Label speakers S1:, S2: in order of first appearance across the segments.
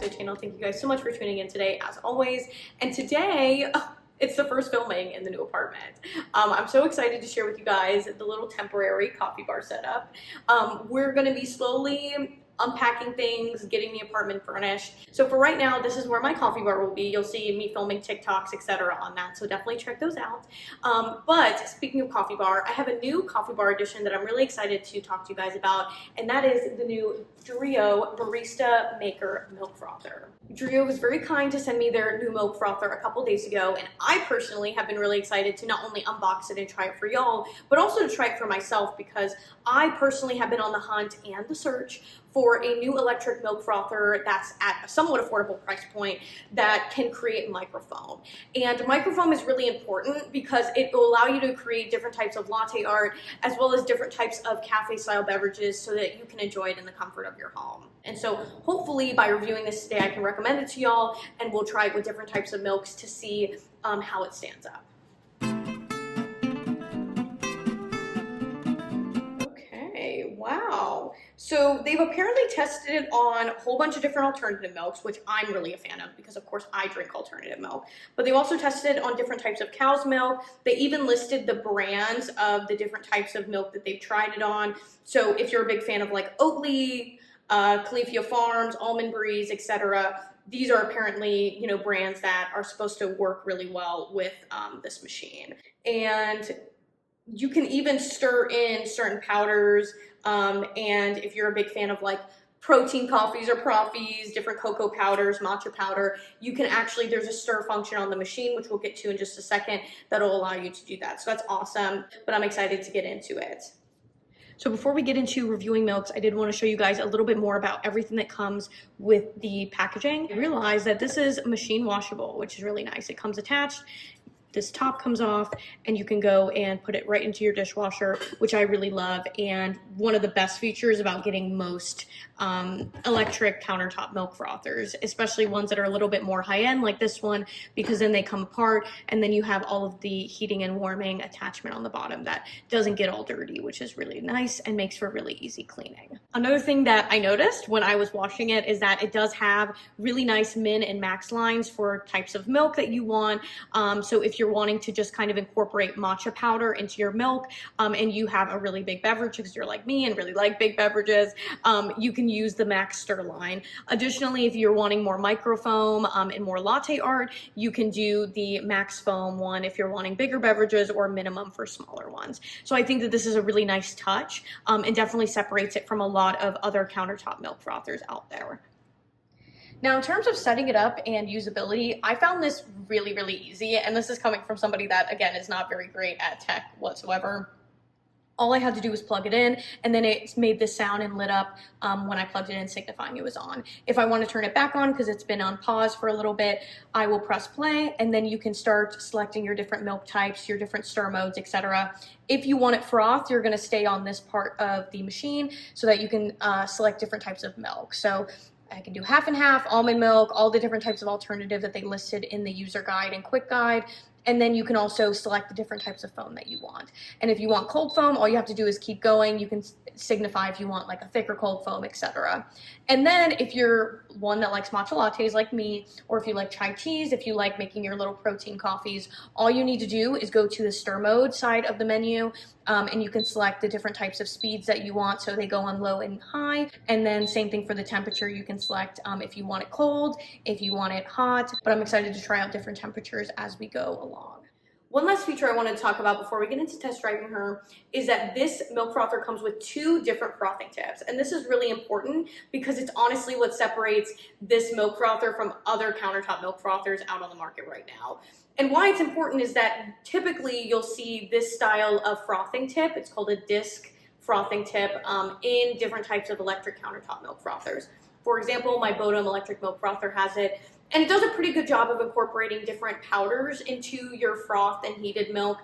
S1: to the channel. Thank you guys so much for tuning in today, as always. And today, it's the first filming in the new apartment. I'm so excited to share with you guys the little temporary coffee bar setup. We're gonna be slowly unpacking things, getting the apartment furnished. So for right now, this is where my coffee bar will be. You'll see me filming TikToks, etc. on that, so definitely check those out. But speaking of coffee bar, I have a new coffee bar edition that I'm really excited to talk to you guys about, and that is the new DREO BaristaMaker milk frother. DREO was very kind to send me their new milk frother a couple days ago, and I personally have been really excited to not only unbox it and try it for y'all, but also to try it for myself, because I personally have been on the hunt and the search for a new electric milk frother that's at a somewhat affordable price point that can create microfoam. And microfoam is really important because it will allow you to create different types of latte art as well as different types of cafe style beverages so that you can enjoy it in the comfort of your home. And so hopefully by reviewing this today, I can recommend it to y'all, and we'll try it with different types of milks to see how it stands up. Wow. So they've apparently tested it on a whole bunch of different alternative milks, which I'm really a fan of because of course I drink alternative milk, but they've also tested it on different types of cow's milk. They even listed the brands of the different types of milk that they've tried it on. So if you're a big fan of like Oatly, Califia Farms, Almond Breeze, etc., these are apparently, you know, brands that are supposed to work really well with this machine. And you can even stir in certain powders, and if you're a big fan of like protein coffees or proffies, different cocoa powders, matcha powder, you can actually, there's a stir function on the machine, which we'll get to in just a second, that'll allow you to do that. So that's awesome, but I'm excited to get into it. So before we get into reviewing milks, I did want to show you guys a little bit more about everything that comes with the packaging. I realized that this is machine washable, which is really nice. It comes attached. This top comes off and you can go and put it right into your dishwasher, which I really love. And one of the best features about getting most electric countertop milk frothers, especially ones that are a little bit more high-end like this one, because then they come apart and then you have all of the heating and warming attachment on the bottom that doesn't get all dirty, which is really nice and makes for really easy cleaning. Another thing that I noticed when I was washing it is that it does have really nice min and max lines for types of milk that you want. So if you're wanting to just kind of incorporate matcha powder into your milk, and you have a really big beverage because you're like me and really like big beverages, you can use the max stir line. Additionally, if you're wanting more microfoam and more latte art, you can do the max foam one if you're wanting bigger beverages, or minimum for smaller ones. So I think that this is a really nice touch, and definitely separates it from a lot of other countertop milk frothers out there. Now, in terms of setting it up and usability, I found this really, really easy, and this is coming from somebody that, again, is not very great at tech whatsoever. All I had to do was plug it in, and then it made this sound and lit up when I plugged it in, signifying it was on. If I want to turn it back on because it's been on pause for a little bit, I will press play, and then you can start selecting your different milk types, your different stir modes, etc. If you want it frothed, you're going to stay on this part of the machine so that you can select different types of milk. So I can do half and half, almond milk, all the different types of alternative that they listed in the user guide and quick guide. And then you can also select the different types of foam that you want. And if you want cold foam, all you have to do is keep going. You can signify if you want like a thicker cold foam, etc. And then if you're one that likes matcha lattes like me, or if you like chai teas, if you like making your little protein coffees, all you need to do is go to the stir mode side of the menu, and you can select the different types of speeds that you want. So they go on low and high. And then same thing for the temperature. You can select if you want it cold, if you want it hot. But I'm excited to try out different temperatures as we go along. One last feature I wanted to talk about before we get into test driving her is that this milk frother comes with 2 different frothing tips. And this is really important because it's honestly what separates this milk frother from other countertop milk frothers out on the market right now. And why it's important is that typically you'll see this style of frothing tip, it's called a disc frothing tip, in different types of electric countertop milk frothers. For example, my Bodum electric milk frother has it. And it does a pretty good job of incorporating different powders into your froth and heated milk.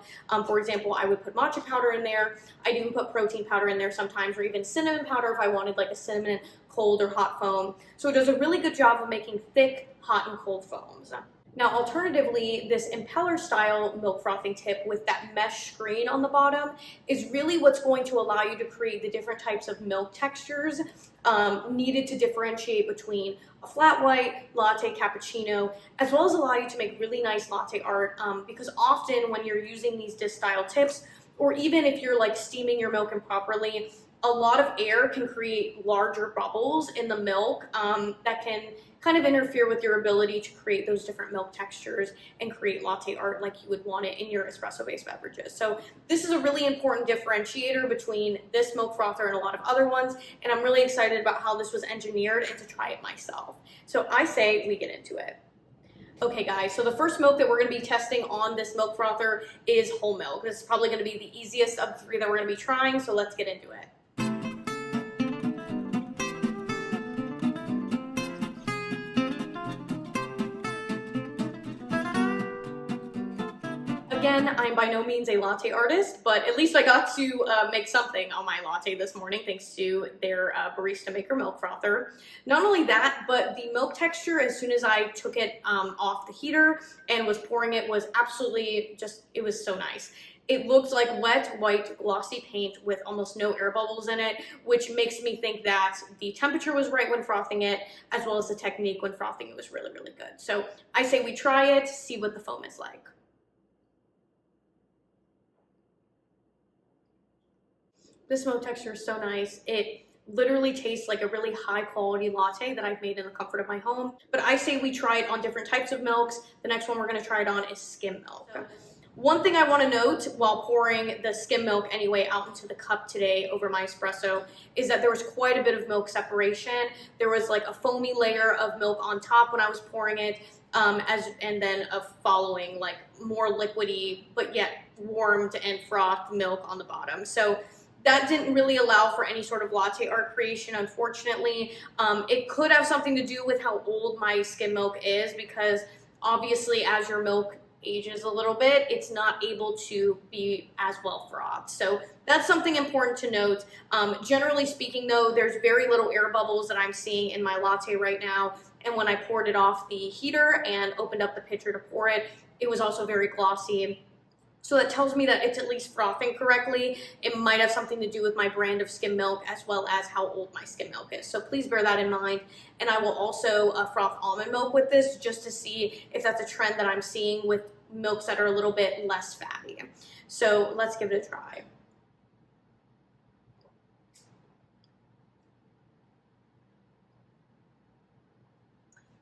S1: For example, I would put matcha powder in there. I'd even put protein powder in there sometimes, or even cinnamon powder if I wanted like a cinnamon cold or hot foam. So it does a really good job of making thick, hot and cold foams. Now, alternatively, this impeller style milk frothing tip with that mesh screen on the bottom is really what's going to allow you to create the different types of milk textures needed to differentiate between a flat white, latte, cappuccino, as well as allow you to make really nice latte art, because often when you're using these disc style tips, or even if you're like steaming your milk improperly, a lot of air can create larger bubbles in the milk that can kind of interfere with your ability to create those different milk textures and create latte art like you would want it in your espresso-based beverages. So this is a really important differentiator between this milk frother and a lot of other ones, and I'm really excited about how this was engineered and to try it myself. So I say we get into it. Okay guys, so the first milk that we're going to be testing on this milk frother is whole milk. This is probably going to be the easiest of the three that we're going to be trying, so let's get into it. Again, I'm by no means a latte artist, but at least I got to make something on my latte this morning thanks to their BaristaMaker milk frother. Not only that, but the milk texture, as soon as I took it off the heater and was pouring it, was absolutely just, it was so nice. It looked like wet, white, glossy paint with almost no air bubbles in it, which makes me think that the temperature was right when frothing it, as well as the technique when frothing it was really, really good. So I say we try it, see what the foam is like. This milk texture is so nice. It literally tastes like a really high quality latte that I've made in the comfort of my home. But I say we try it on different types of milks. The next one we're gonna try it on is skim milk. One thing I wanna note while pouring the skim milk anyway out into the cup today over my espresso is that there was quite a bit of milk separation. There was like a foamy layer of milk on top when I was pouring it, and then a following like more liquidy, but yet warmed and frothed milk on the bottom. So that didn't really allow for any sort of latte art creation, unfortunately. It could have something to do with how old my skim milk is, because obviously as your milk ages a little bit, it's not able to be as well frothed. So that's something important to note. Generally speaking though, there's very little air bubbles that I'm seeing in my latte right now. And when I poured it off the heater and opened up the pitcher to pour it, it was also very glossy. So that tells me that it's at least frothing correctly. It might have something to do with my brand of skim milk as well as how old my skim milk is. So please bear that in mind. And I will also froth almond milk with this just to see if that's a trend that I'm seeing with milks that are a little bit less fatty. So let's give it a try.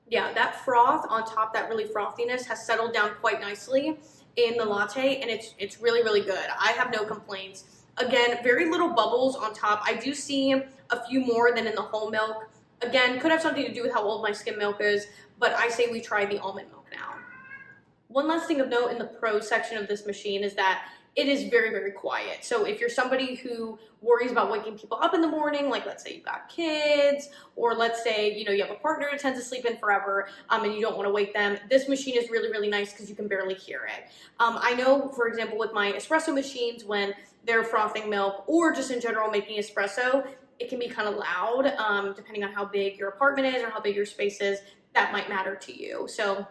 S1: Yeah, that froth on top, that really frothiness has settled down quite nicely in the latte, and it's really, really good. I have no complaints. Again, very little bubbles on top. I do see a few more than in the whole milk. Again, could have something to do with how old my skim milk is, but I say we try the almond milk now. One last thing of note in the pros section of this machine is that it is very, very quiet. So if you're somebody who worries about waking people up in the morning, like let's say you've got kids, or let's say, you know, you have a partner who tends to sleep in forever and you don't want to wake them, this machine is really, really nice because you can barely hear it. I know, for example, with my espresso machines, when they're frothing milk or just in general making espresso, it can be kind of loud, depending on how big your apartment is or how big your space is. That might matter to you. So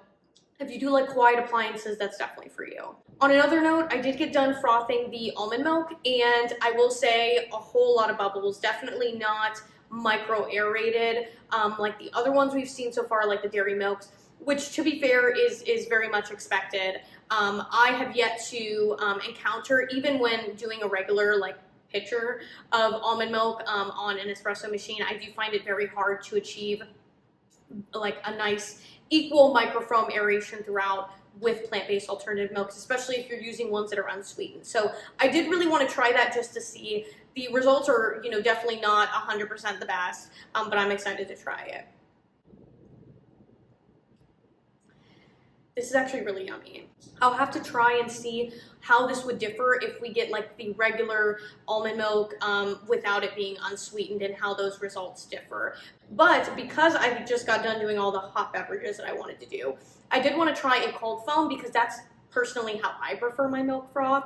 S1: if you do like quiet appliances, that's definitely for you. On another note, I did get done frothing the almond milk, and I will say a whole lot of bubbles, definitely not micro aerated like the other ones we've seen so far, like the dairy milks, which to be fair is very much expected. I have yet to encounter, even when doing a regular like pitcher of almond milk on an espresso machine, I do find it very hard to achieve like a nice equal microfoam aeration throughout with plant-based alternative milks, especially if you're using ones that are unsweetened. So I did really want to try that just to see. The results are, you know, definitely not 100% the best, but I'm excited to try it. This is actually really yummy. I'll have to try and see how this would differ if we get like the regular almond milk without it being unsweetened, and how those results differ. But because I just got done doing all the hot beverages that I wanted to do, I did want to try a cold foam because that's personally how I prefer my milk froth.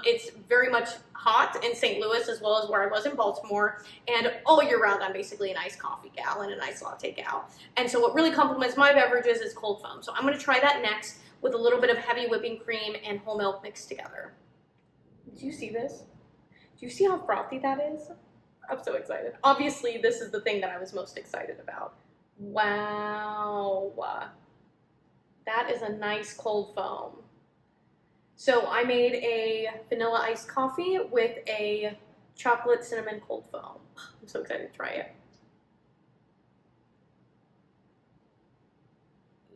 S1: It's very much hot in St. Louis as well as where I was in Baltimore, and all year round I'm basically an iced coffee gal and an iced latte gal. And so what really complements my beverages is cold foam. So I'm going to try that next with a little bit of heavy whipping cream and whole milk mixed together. Do you see this? Do you see how frothy that is? I'm so excited. Obviously, this is the thing that I was most excited about. Wow. That is a nice cold foam. So I made a vanilla iced coffee with a chocolate cinnamon cold foam. I'm so excited to try it.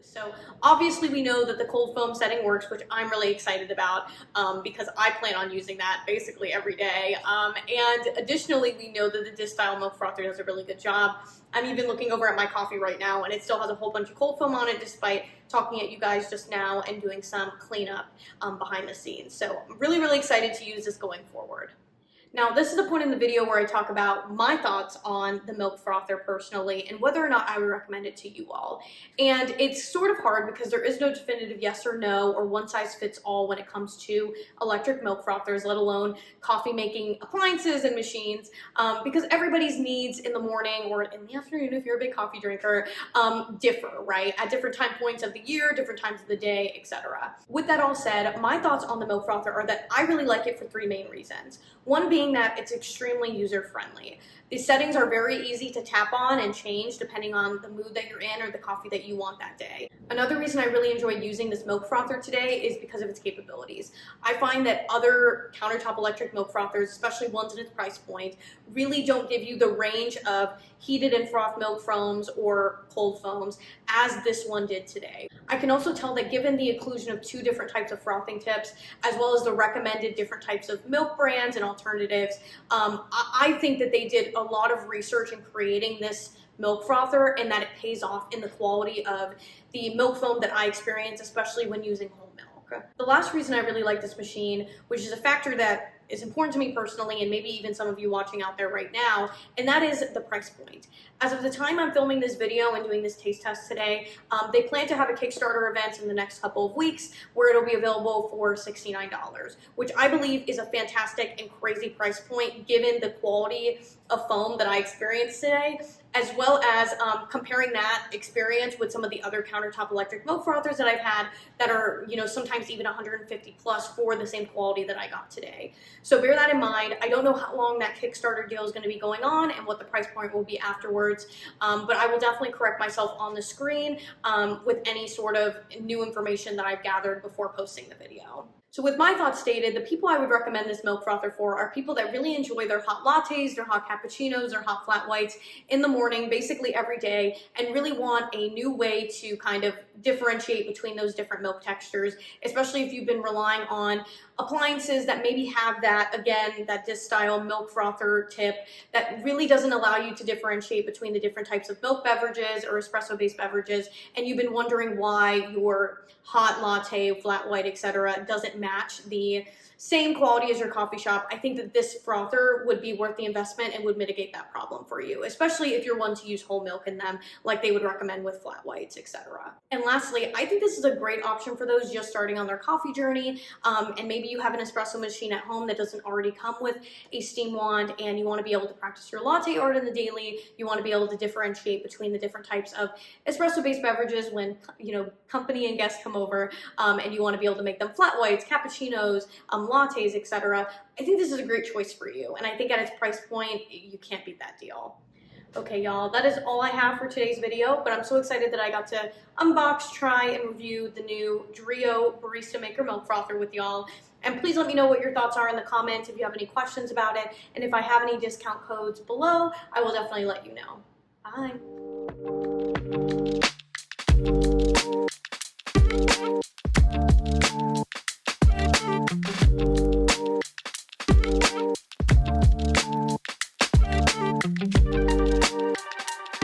S1: So obviously we know that the cold foam setting works, which I'm really excited about because I plan on using that basically every day. And additionally, we know that the disc style milk frother does a really good job. I'm even looking over at my coffee right now and it still has a whole bunch of cold foam on it despite talking at you guys just now and doing some cleanup behind the scenes. So I'm really, really excited to use this going forward. Now, this is the point in the video where I talk about my thoughts on the milk frother personally and whether or not I would recommend it to you all. And it's sort of hard because there is no definitive yes or no or one size fits all when it comes to electric milk frothers, let alone coffee making appliances and machines, because everybody's needs in the morning or in the afternoon if you're a big coffee drinker differ, right? At different time points of the year, different times of the day, etc. With that all said, my thoughts on the milk frother are that I really like it for three main reasons. One being that it's extremely user-friendly. The settings are very easy to tap on and change depending on the mood that you're in or the coffee that you want that day. Another reason I really enjoy using this milk frother today is because of its capabilities. I find that other countertop electric milk frothers, especially ones at its price point, really don't give you the range of heated and froth milk foams or cold foams as this one did today. I can also tell that given the inclusion of two different types of frothing tips, as well as the recommended different types of milk brands and alternatives, I think that they did a lot of research in creating this milk frother and that it pays off in the quality of the milk foam that I experience, especially when using whole milk. The last reason I really like this machine, which is a factor that is important to me personally and maybe even some of you watching out there right now, and that is the price point. As of the time I'm filming this video and doing this taste test today, they plan to have a Kickstarter event in the next couple of weeks where it'll be available for $69, which I believe is a fantastic and crazy price point given the quality of foam that I experienced today, as well as comparing that experience with some of the other countertop electric milk frothers that I've had that are, you know, sometimes even 150 plus for the same quality that I got today. So bear that in mind. I don't know how long that Kickstarter deal is going to be going on and what the price point will be afterwards, but I will definitely correct myself on the screen with any sort of new information that I've gathered before posting the video. So with my thoughts stated, the people I would recommend this milk frother for are people that really enjoy their hot lattes, their hot cappuccinos, their hot flat whites in the morning, basically every day, and really want a new way to kind of differentiate between those different milk textures, especially if you've been relying on appliances that maybe have that, again, that disc style milk frother tip that really doesn't allow you to differentiate between the different types of milk beverages or espresso based beverages, and you've been wondering why your hot latte, flat white, etc. doesn't match the same quality as your coffee shop. I think that this frother would be worth the investment and would mitigate that problem for you, especially if you're one to use whole milk in them like they would recommend with flat whites, etc. And lastly, I think this is a great option for those just starting on their coffee journey, and maybe you have an espresso machine at home that doesn't already come with a steam wand and you want to be able to practice your latte art in the daily. You want to be able to differentiate between the different types of espresso based beverages when, you know, company and guests come over, and you want to be able to make them flat whites, cappuccinos, lattes, etc. I think this is a great choice for you, and I think at its price point you can't beat that deal. Okay, y'all, that is all I have for today's video, but I'm so excited that I got to unbox, try, and review the new DREO BaristaMaker milk frother with y'all. And please let me know what your thoughts are in the comments if you have any questions about it, and if I have any discount codes below, I will definitely let you know. Bye.